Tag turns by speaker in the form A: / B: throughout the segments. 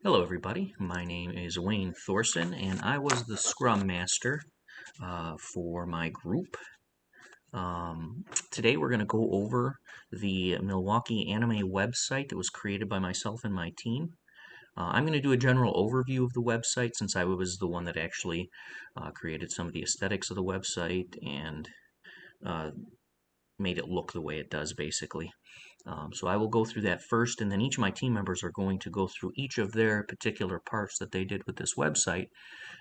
A: Hello everybody, my name is Wayne Thorson and I was the Scrum Master for my group. Today we're going to go over the Milwaukee anime website that was created by myself and my team. I'm going to do a general overview of the website since I was the one that actually created some of the aesthetics of the website and uh, made it look the way it does basically. So I will go through that first, and then each of my team members are going to go through each of their particular parts that they did with this website,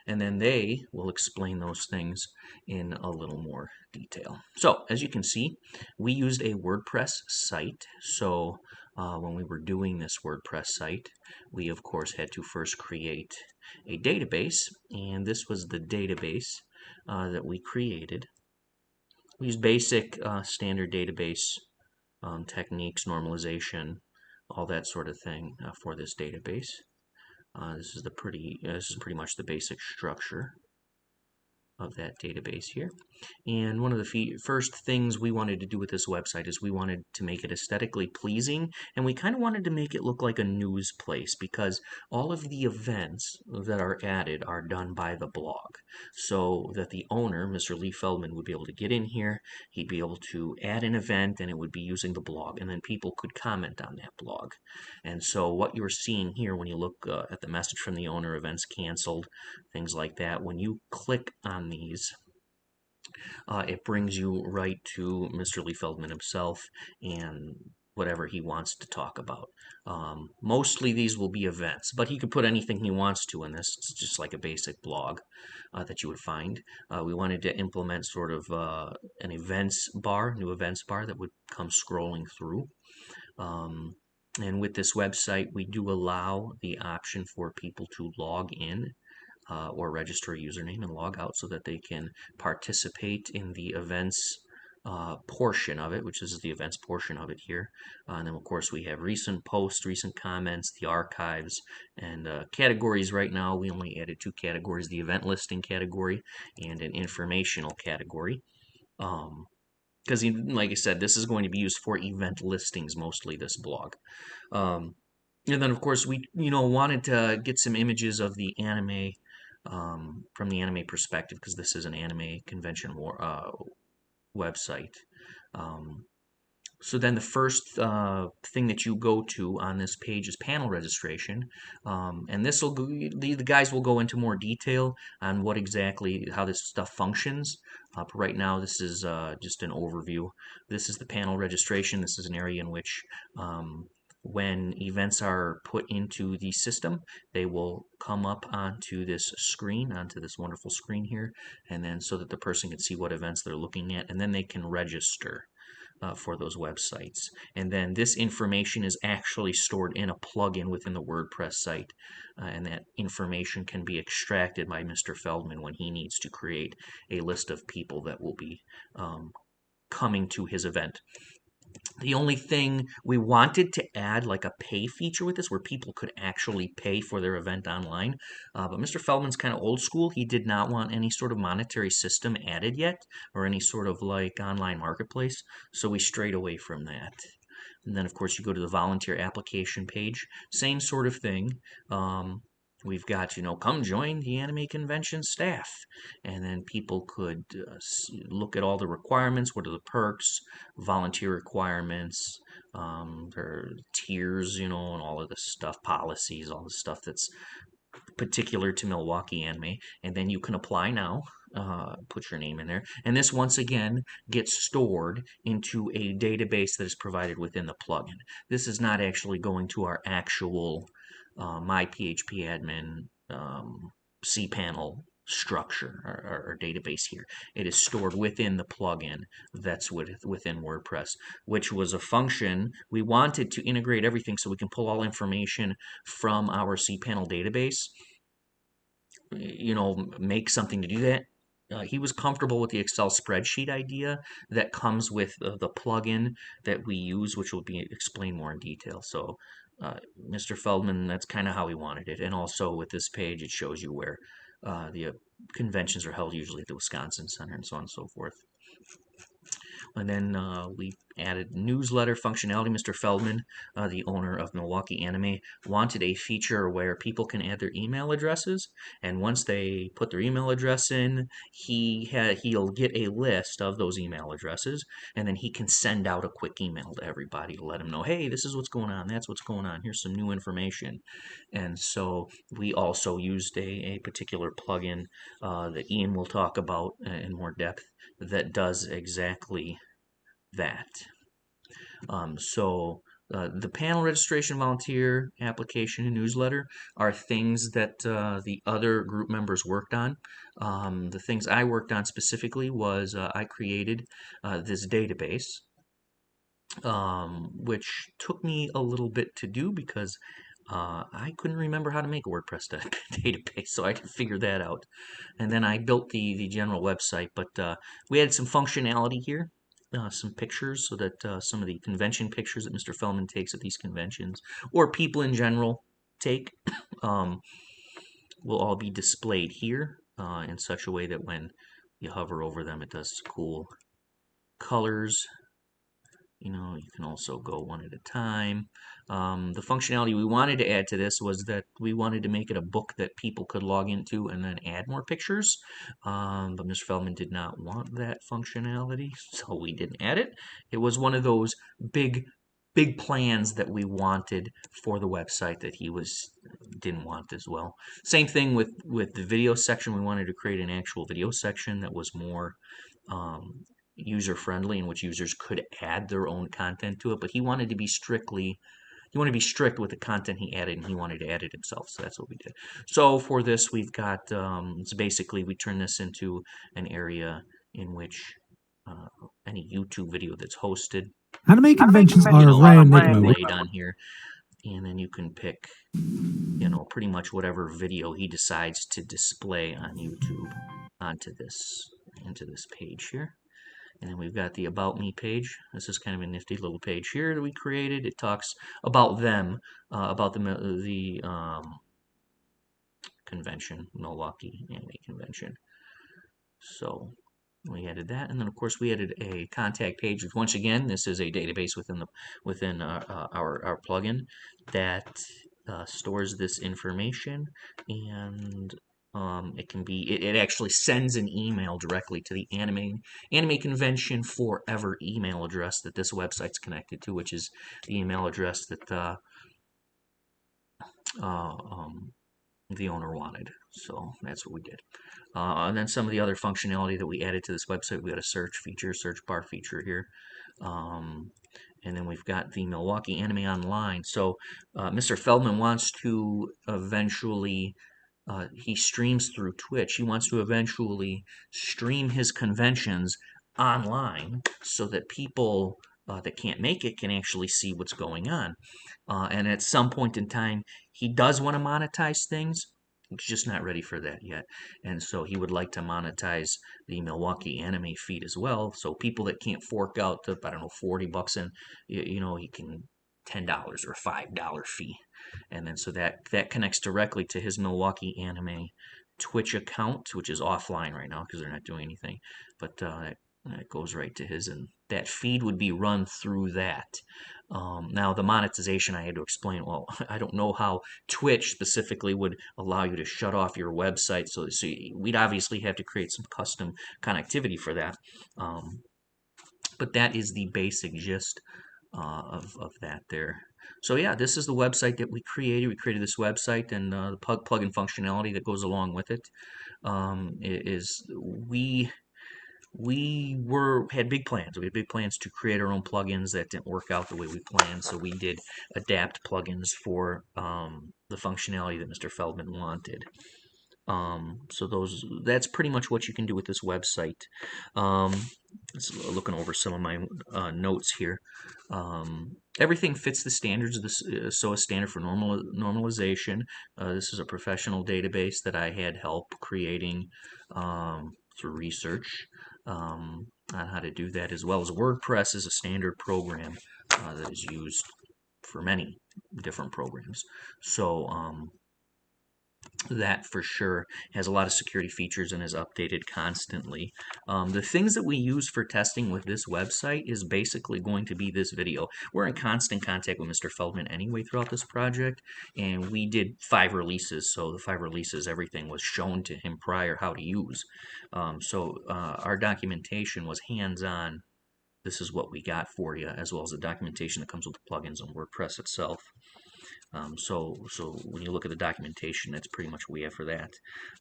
A: and then they will explain those things in a little more detail. So as you can see, we used a WordPress site. So when we were doing this WordPress site, we of course had to first create a database, and this was the database that we created. We used basic standard database techniques, normalization, all that sort of thing for this database. This is pretty much the basic structure of that database here. And one of the first things we wanted to do with this website is we wanted to make it aesthetically pleasing, and we kind of wanted to make it look like a news place because all of the events that are added are done by the blog. So that the owner, Mr. Lee Feldman, would be able to get in here, he'd be able to add an event, and it would be using the blog, and then people could comment on that blog. And so what you're seeing here when you look at the message from the owner, events canceled, things like that, when you click on these, it brings you right to Mr. Lee Feldman himself and whatever he wants to talk about. Mostly these will be events, but he could put anything he wants to in this. It's just like a basic blog that you would find. We wanted to implement sort of an events bar, new events bar that would come scrolling through. Um, and with this website, we do allow the option for people to log in or register a username and log out so that they can participate in the events portion of it, which is the events portion of it here. And then, of course, we have recent posts, recent comments, the archives, and categories. Right now, we only added two categories, the event listing category and an informational category. Because, like I said, this is going to be used for event listings, mostly this blog. Um, and then, of course, we wanted to get some images of the anime from the anime perspective because this is an anime convention website. Um, so then the first thing that you go to on this page is panel registration, and this will the guys will go into more detail on what exactly how this stuff functions. But right now, this is just an overview. This is the panel registration. This is an area in which when events are put into the system, they will come up onto this screen, onto this wonderful screen here, and then so that the person can see what events they're looking at, and then they can register for those websites. And then this information is actually stored in a plugin within the WordPress site, and that information can be extracted by Mr. Feldman when he needs to create a list of people that will be coming to his event. The only thing we wanted to add, like a pay feature with this, where people could actually pay for their event online. But Mr. Feldman's kind of old school. He did not want any sort of monetary system added yet, or any sort of like online marketplace. So we strayed away from that. And then, of course, you go to the volunteer application page. Same sort of thing. We've got, come join the anime convention staff. And then people could look at all the requirements. What are the perks, volunteer requirements, their tiers, and all of this stuff, policies, all the stuff that's particular to Milwaukee anime. And then you can apply now. Put your name in there. And this, once again, gets stored into a database that is provided within the plugin. This is not actually going to our actual my PHP admin cPanel structure or database here. It is stored within the plugin that's within WordPress, which was a function. We wanted to integrate everything so we can pull all information from our cPanel database, make something to do that. He was comfortable with the Excel spreadsheet idea that comes with the plugin that we use, which will be explained more in detail. So Mr. Feldman, that's kind of how he wanted it. And also with this page, it shows you where the conventions are held, usually at the Wisconsin Center and so on and so forth. And then we added newsletter functionality. Mr. Feldman, the owner of Milwaukee Anime, wanted a feature where people can add their email addresses, and once they put their email address in, he'll get a list of those email addresses, and then he can send out a quick email to everybody to let them know, hey, this is what's going on, that's what's going on, here's some new information. And so we also used a particular plugin that Ian will talk about in more depth that does exactly that. The panel registration, volunteer application, and newsletter are things that the other group members worked on. The things I worked on specifically was I created this database, which took me a little bit to do because I couldn't remember how to make a WordPress database, so I had to figure that out. And then I built the general website, but we had some functionality here, some pictures, so that some of the convention pictures that Mr. Feldman takes at these conventions, or people in general take, will all be displayed here in such a way that when you hover over them, it does cool colors. You can also go one at a time. The functionality we wanted to add to this was that we wanted to make it a book that people could log into and then add more pictures. But Mr. Feldman did not want that functionality, so we didn't add it. It was one of those big plans that we wanted for the website that he didn't want as well. Same thing with the video section. We wanted to create an actual video section that was more user-friendly, in which users could add their own content to it, but he wanted to be strict with the content he added, and he wanted to add it himself, so that's what we did. So for this, we've got, it's basically, we turn this into an area in which any YouTube video that's hosted,
B: anime conventions are a rare enigma.
A: Laid on here, and then you can pick, pretty much whatever video he decides to display on YouTube into this page here. And then we've got the About Me page. This is kind of a nifty little page here that we created. It talks about them, about the convention, Milwaukee Anime Convention. So we added that, and then of course we added a contact page. Once again, this is a database within our plugin that stores this information, and it actually sends an email directly to the Anime Convention Forever email address that this website's connected to, which is the email address that the owner wanted. So that's what we did. And then some of the other functionality that we added to this website, we got a search bar feature here. And then we've got the Milwaukee Anime Online. So Mr. Feldman wants to eventually, he streams through Twitch. He wants to eventually stream his conventions online so that people that can't make it can actually see what's going on. And at some point in time, he does want to monetize things. He's just not ready for that yet. And so he would like to monetize the Milwaukee Anime feed as well. So people that can't fork out the, I don't know, $40 and, he can $10 or $5 fee. And then so that connects directly to his Milwaukee Anime Twitch account, which is offline right now because they're not doing anything. But that goes right to his, and that feed would be run through that. Now, the monetization, I had to explain, well, I don't know how Twitch specifically would allow you to shut off your website, so we'd obviously have to create some custom connectivity for that. But that is the basic gist of that there. So yeah, this is the website that we created. We created this website, and the plugin functionality that goes along with it we had big plans. We had big plans to create our own plugins. That didn't work out the way we planned, so we did adapt plugins for the functionality that Mr. Feldman wanted. So that's pretty much what you can do with this website. Looking over some of my notes here. Everything fits the standards of this SOA standard for normalization. This is a professional database that I had help creating through research on how to do that, as well as WordPress is a standard program that is used for many different programs. So That for sure has a lot of security features and is updated constantly. The things that we use for testing with this website is basically going to be this video. We're in constant contact with Mr. Feldman anyway throughout this project, and we did 5 releases. So the 5 releases, everything was shown to him prior how to use. Our documentation was hands-on. This is what we got for you, as well as the documentation that comes with the plugins and WordPress itself. So when you look at the documentation, that's pretty much what we have for that.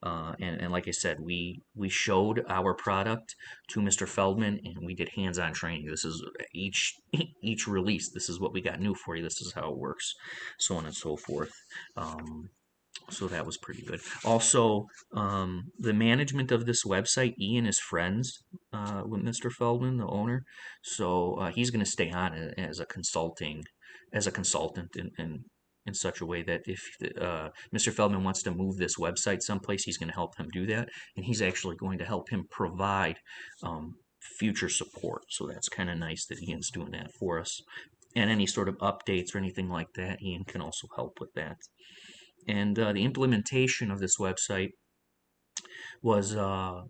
A: And like I said, we showed our product to Mr. Feldman, and we did hands-on training. This is each release. This is what we got new for you. This is how it works, so on and so forth. So that was pretty good. Also, the management of this website, Ian is friends with Mr. Feldman, the owner. So he's going to stay on as a consultant in such a way that if Mr. Feldman wants to move this website someplace, he's going to help him do that, and he's actually going to help him provide future support. So that's kind of nice that Ian's doing that for us. And any sort of updates or anything like that, Ian can also help with that. And the implementation of this website was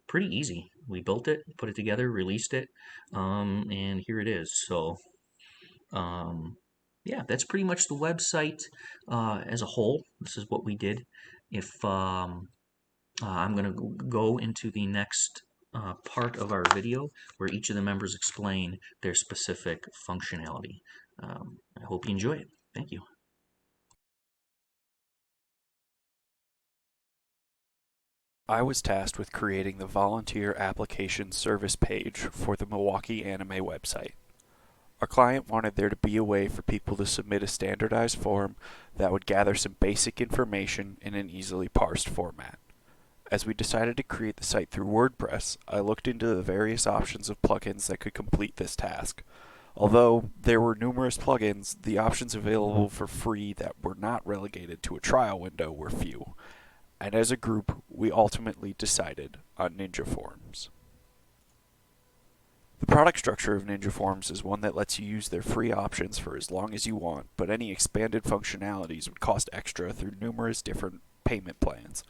A: pretty easy. We built it, put it together, released it, and here it is. So, yeah, that's pretty much the website as a whole. This is what we did. If I'm going to go into the next part of our video where each of the members explain their specific functionality. I hope you enjoy it. Thank you.
C: I was tasked with creating the volunteer application service page for the Milwaukee Anime website. Our client wanted there to be a way for people to submit a standardized form that would gather some basic information in an easily parsed format. As we decided to create the site through WordPress, I looked into the various options of plugins that could complete this task. Although there were numerous plugins, the options available for free that were not relegated to a trial window were few. And as a group, we ultimately decided on Ninja Forms. The product structure of Ninja Forms is one that lets you use their free options for as long as you want, but any expanded functionalities would cost extra through numerous different payment plans.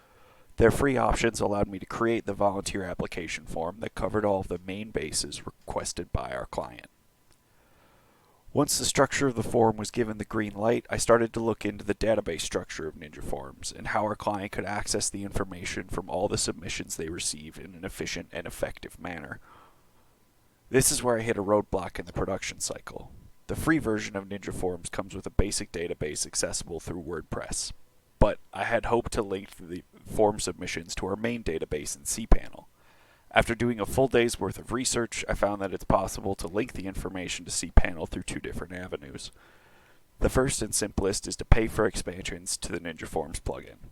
C: Their free options allowed me to create the volunteer application form that covered all of the main bases requested by our client. Once the structure of the form was given the green light, I started to look into the database structure of Ninja Forms and how our client could access the information from all the submissions they received in an efficient and effective manner. This is where I hit a roadblock in the production cycle. The free version of Ninja Forms comes with a basic database accessible through WordPress, but I had hoped to link the form submissions to our main database in cPanel. After doing a full day's worth of research, I found that it's possible to link the information to cPanel through 2 different avenues. The first and simplest is to pay for expansions to the Ninja Forms plugin.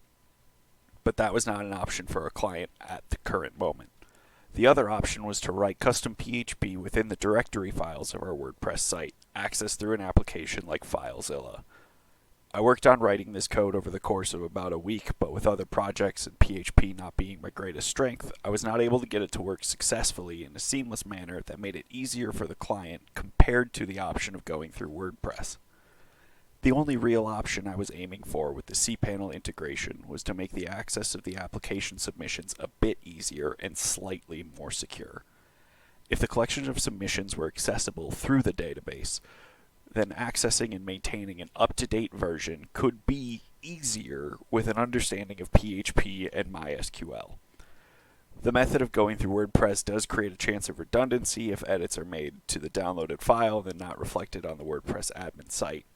C: But that was not an option for our client at the current moment. The other option was to write custom PHP within the directory files of our WordPress site, accessed through an application like FileZilla. I worked on writing this code over the course of about a week, but with other projects and PHP not being my greatest strength, I was not able to get it to work successfully in a seamless manner that made it easier for the client compared to the option of going through WordPress. The only real option I was aiming for with the cPanel integration was to make the access of the application submissions a bit easier and slightly more secure. If the collection of submissions were accessible through the database, then accessing and maintaining an up-to-date version could be easier with an understanding of PHP and MySQL. The method of going through WordPress does create a chance of redundancy if edits are made to the downloaded file and not reflected on the WordPress admin site,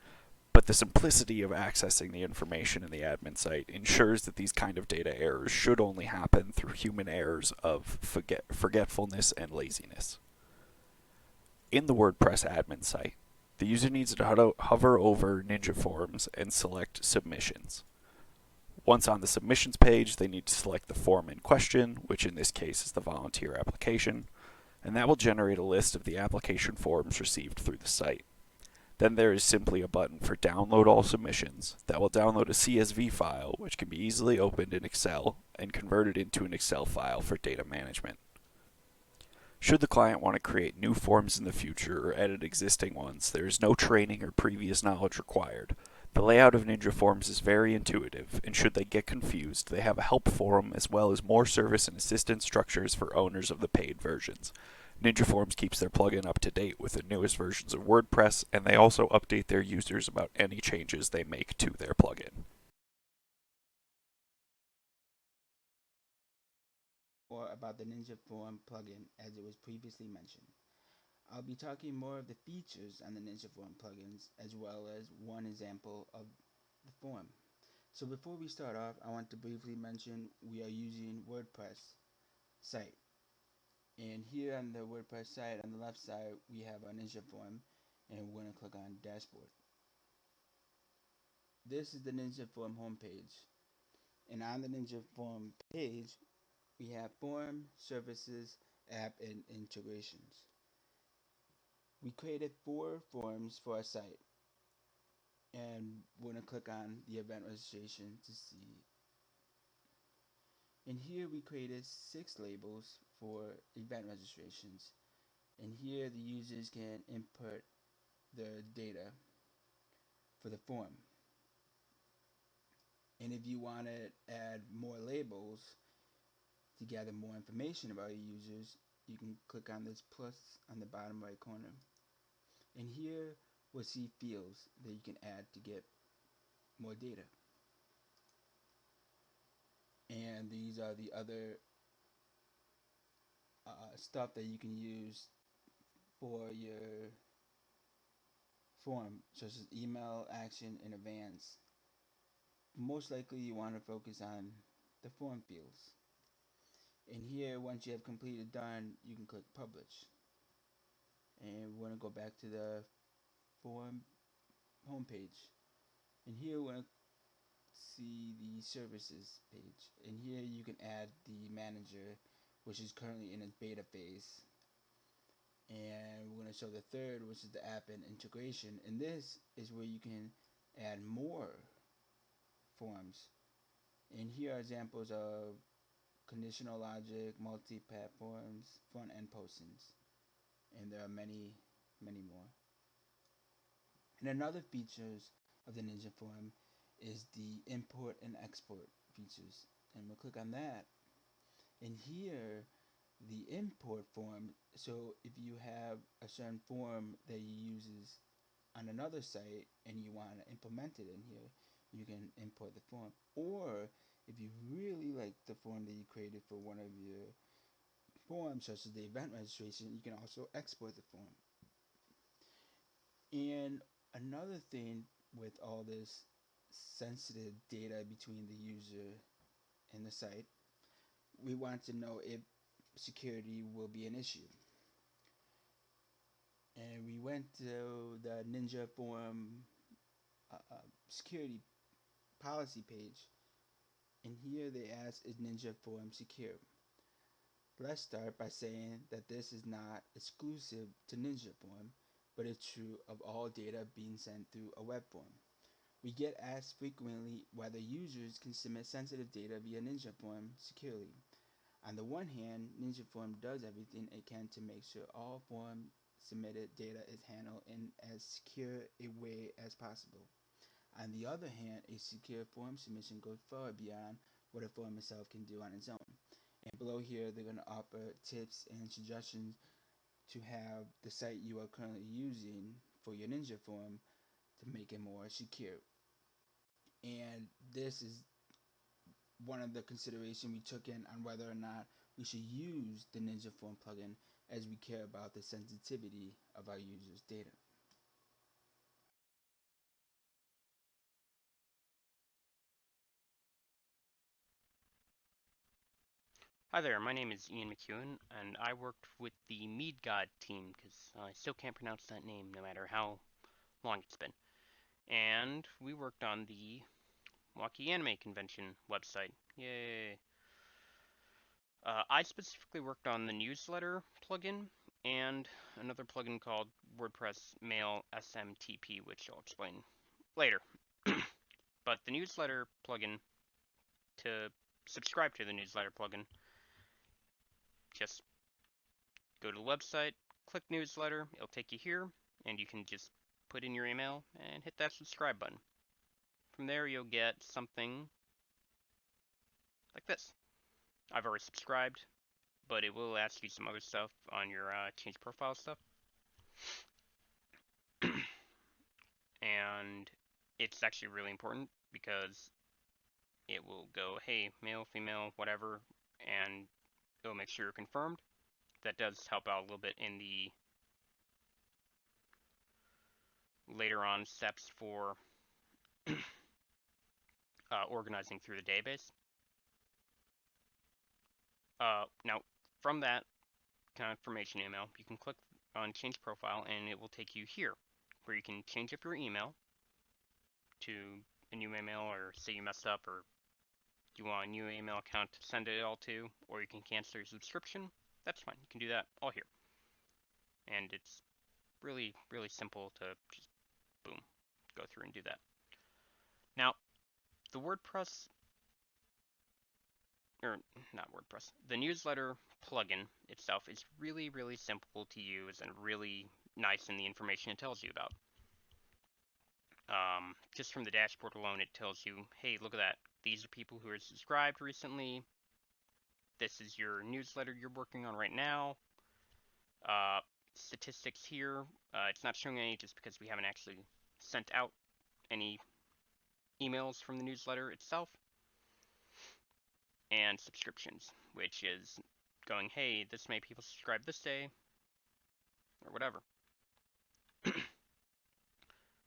C: but the simplicity of accessing the information in the admin site ensures that these kind of data errors should only happen through human errors of forgetfulness and laziness. In the WordPress admin site, the user needs to hover over Ninja Forms and select Submissions. Once on the Submissions page, they need to select the form in question, which in this case is the volunteer application, and that will generate a list of the application forms received through the site. Then there is simply a button for Download All Submissions that will download a CSV file, which can be easily opened in Excel and converted into an Excel file for data management. Should the client want to create new forms in the future or edit existing ones, there is no training or previous knowledge required. The layout of Ninja Forms is very intuitive, and should they get confused, they have a help forum as well as more service and assistance structures for owners of the paid versions. Ninja Forms keeps their plugin up to date with the newest versions of WordPress, and they also update their users about any changes they make to their plugin.
D: Or about the Ninja Form plugin as it was previously mentioned. I'll be talking more of the features on the Ninja Form plugins as well as one example of the form. So before we start off, I want to briefly mention we are using WordPress site. And here on the WordPress site on the left side we have our Ninja Form, and we're going to click on Dashboard. This is the Ninja Form homepage. And on the Ninja Form page we have form, services, app, and integrations. We created 4 forms for our site, and we're going to click on the event registration to see. And here we created 6 labels for event registrations, and here the users can input their data for the form. And if you want to add more labels to gather more information about your users, you can click on this plus on the bottom right corner. And here we'll see fields that you can add to get more data. And these are the other stuff that you can use for your form, such as email, action, and advance. Most likely you want to focus on the form fields. And here, once you have completed done, you can click publish. And we're going to go back to the form homepage. And here we're going to see the services page. And here you can add the manager, which is currently in its beta phase. And we're going to show the third, which is the app and integration. And this is where you can add more forms. And here are examples of conditional logic, multi-platforms, front-end postings. And there are many, many more. And another features of the Ninja Form is the import and export features. And we'll click on that. And here, the import form, so if you have a certain form that you uses on another site and you want to implement it in here, you can import the form. Or if you really like the form that you created for one of your forms, such as the event registration, you can also export the form. And another thing with all this sensitive data between the user and the site, we want to know if security will be an issue. And we went to the Ninja Form security policy page, and here they ask, is Ninja Form secure? Let's start by saying that this is not exclusive to Ninja Form, but it's true of all data being sent through a web form. We get asked frequently whether users can submit sensitive data via Ninja Form securely. On the one hand, Ninja Form does everything it can to make sure all form submitted data is handled in as secure a way as possible. On the other hand, a secure form submission goes far beyond what a form itself can do on its own. And below here, they're going to offer tips and suggestions to have the site you are currently using for your Ninja Form to make it more secure. And this is one of the consideration we took in on whether or not we should use the Ninja Form plugin, as we care about the sensitivity of our users' data.
E: Hi there, my name is Ian McEwen, and I worked with the Mead God team, because I still can't pronounce that name no matter how long it's been. And we worked on the Milwaukee Anime Convention website. Yay! I specifically worked on the newsletter plugin and another plugin called WordPress Mail SMTP, which I'll explain later. But the newsletter plugin, to subscribe to the newsletter plugin, just go to the website, click newsletter, it'll take you here, and you can just put in your email and hit that subscribe button. From there, you'll get something like this. I've already subscribed, but it will ask you some other stuff on your change profile stuff. And it's actually really important because it will go, hey, male, female, whatever, and it'll make sure you're confirmed. That does help out a little bit in the later on steps for organizing through the database. Now, from that confirmation email, you can click on change profile and it will take you here where you can change up your email to a new email, or say you messed up or you want a new email account to send it all to, or you can cancel your subscription. That's fine. You can do that all here. And it's really, really simple to just, boom, go through and do that. Now, the WordPress, or not WordPress, the newsletter plugin itself is really, really simple to use and really nice in the information it tells you about. Just from the dashboard alone, it tells you, hey, look at that. These are people who are subscribed recently. This is your newsletter you're working on right now. Statistics here. It's not showing any just because we haven't actually sent out any emails from the newsletter itself. And subscriptions, which is going, hey, this many people subscribed this day, or whatever.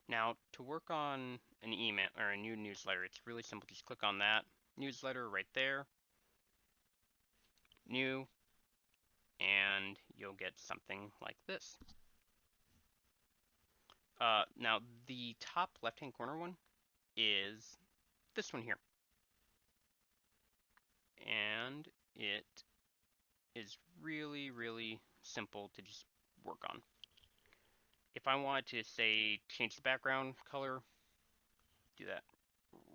E: Now, to work on an email or a new newsletter, it's really simple. Just click on that newsletter right there, new, and you'll get something like this. Now, the top left-hand corner one is this one here. And it is really, really simple to just work on. If I wanted to, say, change the background color, do that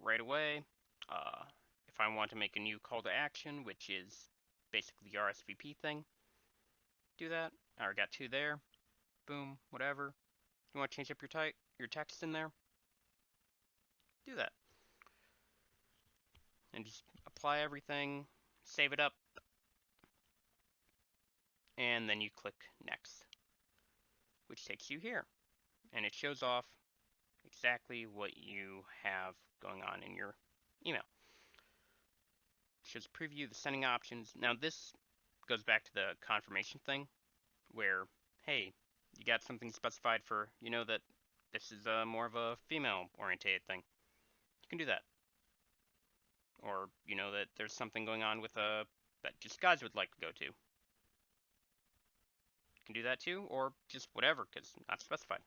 E: right away. If I want to make a new call to action, which is basically the RSVP thing, do that. I already got two there. Boom, whatever. You want to change up your text in there? Do that. And just apply everything, save it up, and then you click next, which takes you here. And it shows off exactly what you have going on in your email. It shows preview the sending options. Now this goes back to the confirmation thing where, hey, you got something specified for, you know, that this is more of a female orientated thing. You can do that. Or, you know, that there's something going on with that just guys would like to go to. You can do that too, or just whatever, because not specified.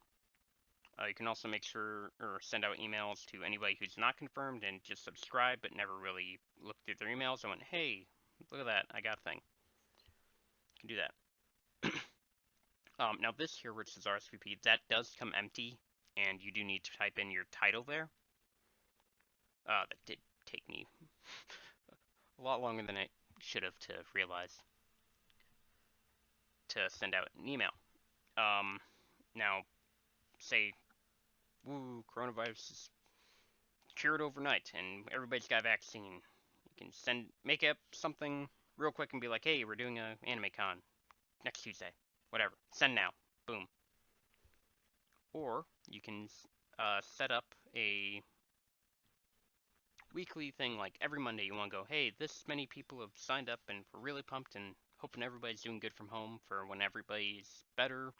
E: You can also make sure or send out emails to anybody who's not confirmed and just subscribe but never really looked through their emails and went, hey, look at that, I got a thing. You can do that. Now this here, which is RSVP, that does come empty, and you do need to type in your title there. That did take me a lot longer than I should have to realize to send out an email. Now, say, woo, coronavirus is cured overnight and everybody's got a vaccine. You can make up something real quick and be like, hey, we're doing a anime con next Tuesday, whatever. Send now, boom. Or you can set up a weekly thing, like every Monday you want to go, hey, this many people have signed up and we're really pumped and hoping everybody's doing good from home for when everybody's better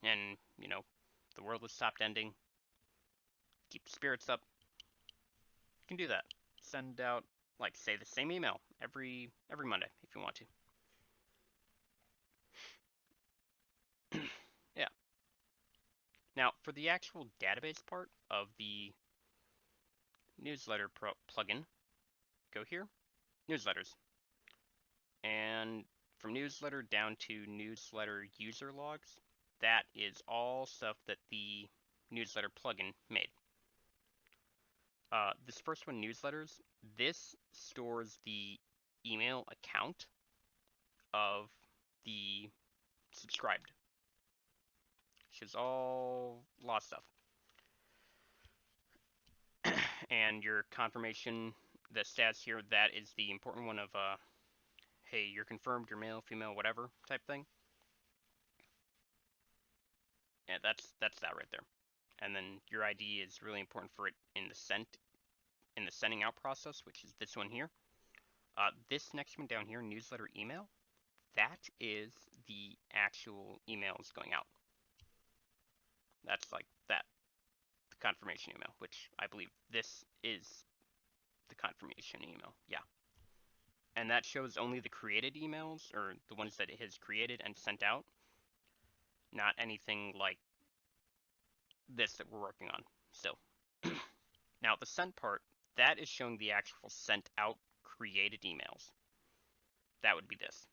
E: and, you know, the world has stopped ending. Keep spirits up. You can do that. Send out, like, say the same email every Monday if you want to. Yeah. Now, for the actual database part of the newsletter plugin, go here, newsletters. And from newsletter down to newsletter user logs, that is all stuff that the newsletter plugin made. This first one, newsletters, this stores the email account of the subscribed, which is all a lot of stuff. And your confirmation, the stats here, that is the important one of, hey, you're confirmed, you're male, female, whatever type thing. Yeah, that's that right there. And then your ID is really important for it in the sending out process, which is this one here. This next one down here, newsletter email, that is the actual emails going out. That's like that, the confirmation email, which I believe this is the confirmation email. Yeah. And that shows only the created emails, or the ones that it has created and sent out, not anything like this that we're working on still. Now, the sent part, that is showing the actual sent out created emails. That would be this.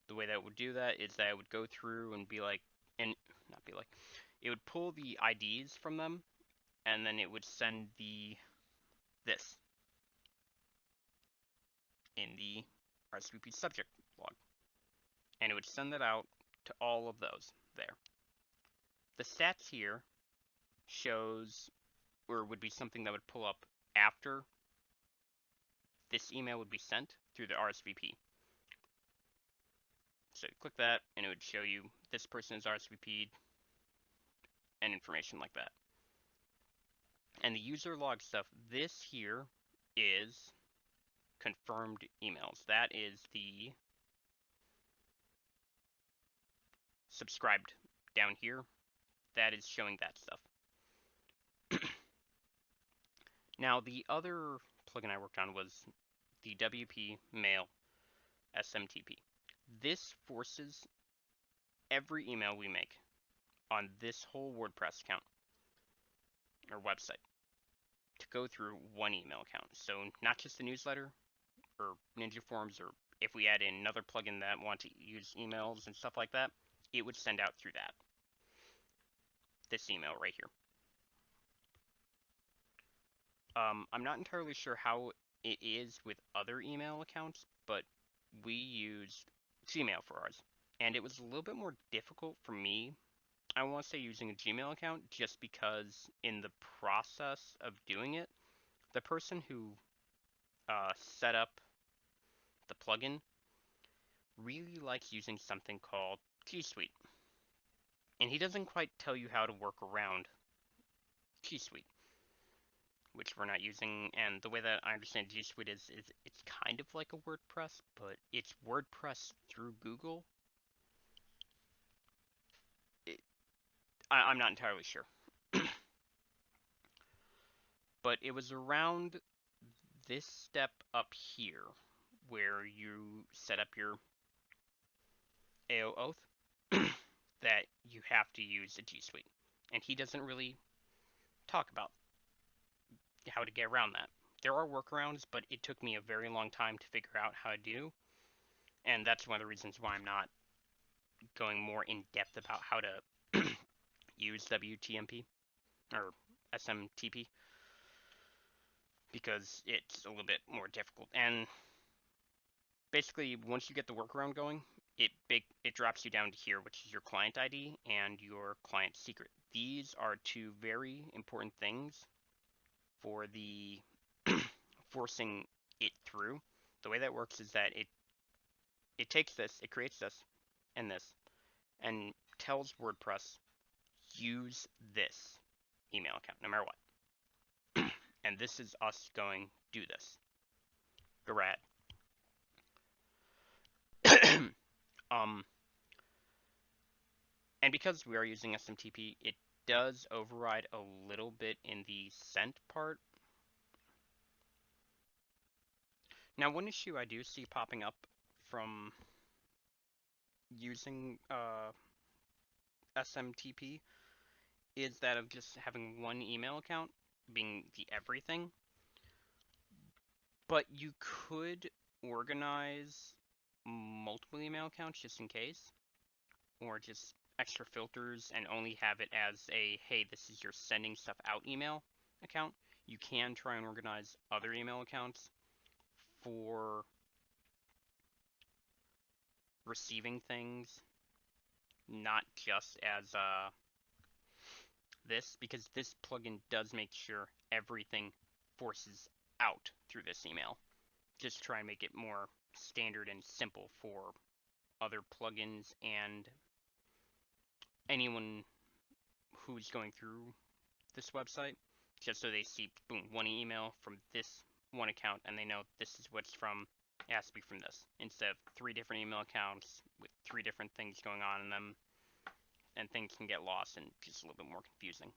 E: The way that would do that is that I would go through and be like, and not be like, it would pull the IDs from them, and then it would send this in the RSVP subject log. And it would send that out to all of those there. The stats here shows, or would be something that would pull up after this email would be sent through the RSVP. So you click that, and it would show you this person is RSVP'd, and information like that. And the user log stuff, this here is confirmed emails. That is the subscribed down here. That is showing that stuff. Now, the other plugin I worked on was the WP Mail SMTP. This forces every email we make on this whole WordPress account or website to go through one email account. So not just the newsletter or Ninja Forms, or if we add in another plugin that wants to use emails and stuff like that, it would send out through that. This email right here. I'm not entirely sure how it is with other email accounts, but we used Gmail for ours. And it was a little bit more difficult for me, I want to say, using a Gmail account, just because in the process of doing it, the person who set up the plugin really likes using something called G Suite. And he doesn't quite tell you how to work around G Suite, which we're not using. And the way that I understand G Suite is it's kind of like a WordPress, but it's WordPress through Google. I'm not entirely sure. But it was around this step up here where you set up your AO oath that you have to use a G Suite. And he doesn't really talk about how to get around that. There are workarounds, but it took me a very long time to figure out how to do. And that's one of the reasons why I'm not going more in depth about how to use WTMP or SMTP, because it's a little bit more difficult. And basically, once you get the workaround going, it drops you down to here, which is your client ID and your client secret. These are two very important things for the forcing it through. The way that works is that it takes this, it creates this, and tells WordPress, use this email account, no matter what. And this is us going, do this. Garad. And because we are using SMTP, it does override a little bit in the sent part. Now, one issue I do see popping up from using SMTP is that of just having one email account being the everything. But you could organize multiple email accounts just in case, or just extra filters and only have it as a, hey, this is your sending stuff out email account. You can try and organize other email accounts for receiving things, not just as this, because this plugin does make sure everything forces out through this email. Just to try and make it more standard and simple for other plugins and anyone who's going through this website, just so they see, boom, one email from this one account, and they know this is what's from, it has to be from this, instead of 3 different email accounts with 3 different things going on in them, and things can get lost and just a little bit more confusing.